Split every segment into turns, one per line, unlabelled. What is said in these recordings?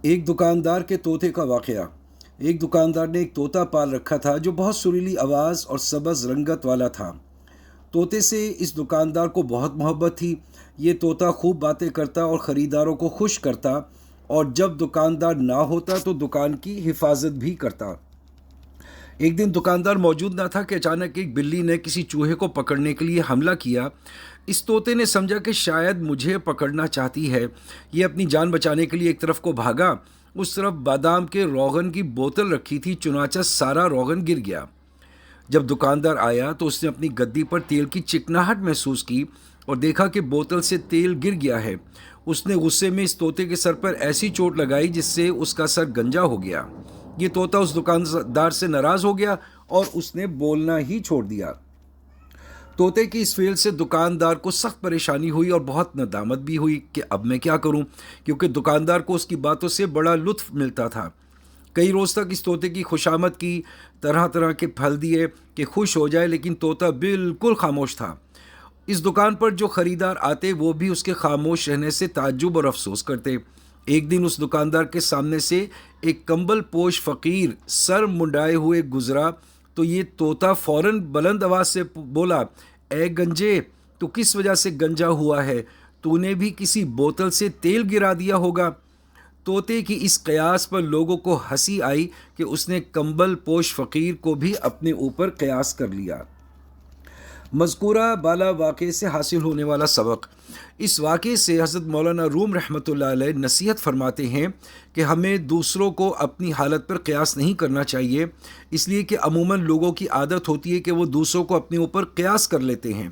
एक दुकानदार के तोते का वाकया। एक दुकानदार ने एक तोता पाल रखा था जो बहुत सुरीली आवाज़ और सबज रंगत वाला था। तोते से इस दुकानदार को बहुत मोहब्बत थी। ये तोता खूब बातें करता और ख़रीदारों को खुश करता, और जब दुकानदार ना होता तो दुकान की हिफाजत भी करता। एक दिन दुकानदार मौजूद न था कि अचानक एक बिल्ली ने किसी चूहे को पकड़ने के लिए हमला किया। इस तोते ने समझा कि शायद मुझे पकड़ना चाहती है। ये अपनी जान बचाने के लिए एक तरफ को भागा। उस तरफ बादाम के रोगन की बोतल रखी थी। चुनाचा सारा रोगन गिर गया। जब दुकानदार आया तो उसने अपनी गद्दी पर तेल की चिकनाहट महसूस की और देखा कि बोतल से तेल गिर गया है। उसने गुस्से में इस तोते के सर पर ऐसी चोट लगाई जिससे उसका सर गंजा हो गया। ये तोता उस दुकानदार से नाराज हो गया और उसने बोलना ही छोड़ दिया। तोते की इस फेल से दुकानदार को सख्त परेशानी हुई और बहुत नदामत भी हुई कि अब मैं क्या करूं, क्योंकि दुकानदार को उसकी बातों से बड़ा लुत्फ मिलता था। कई रोज़ तक इस तोते की खुशामद की, तरह तरह के फल दिए कि खुश हो जाए, लेकिन तोता बिल्कुल खामोश था। इस दुकान पर जो खरीदार आते वो भी उसके खामोश रहने से ताज्जुब और अफसोस करते। एक दिन उस दुकानदार के सामने से एक कंबल पोश फ़कीर सर मुंडाए हुए गुजरा तो ये तोता फौरन बुलंद आवाज़ से बोला, ए गंजे, तू किस वजह से गंजा हुआ है? तूने भी किसी बोतल से तेल गिरा दिया होगा। तोते की इस कयास पर लोगों को हंसी आई कि उसने कंबल पोश फ़कीर को भी अपने ऊपर कयास कर लिया। मज़कूरा बाला वाक़े से हासिल होने वाला सबक। इस वाक़े से हज़रत मौलाना रूम रहमतुल्लाह अलैह नसीहत फरमाते हैं कि हमें दूसरों को अपनी हालत पर क़यास नहीं करना चाहिए, इसलिए कि अमूमन लोगों की आदत होती है कि वो दूसरों को अपने ऊपर क़यास कर लेते हैं।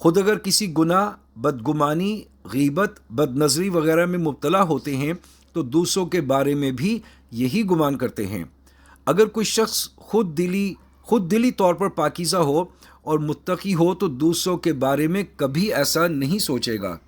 ख़ुद अगर किसी गुनाह, बदगुमानी, गीबत, बदनज़री वगैरह में मुब्तला होते हैं तो दूसरों के बारे में भी यही गुमान करते हैं। अगर कोई शख्स खुद दिली तौर पर पाकीज़ा हो और मुत्तकी हो तो दूसरों के बारे में कभी ऐसा नहीं सोचेगा।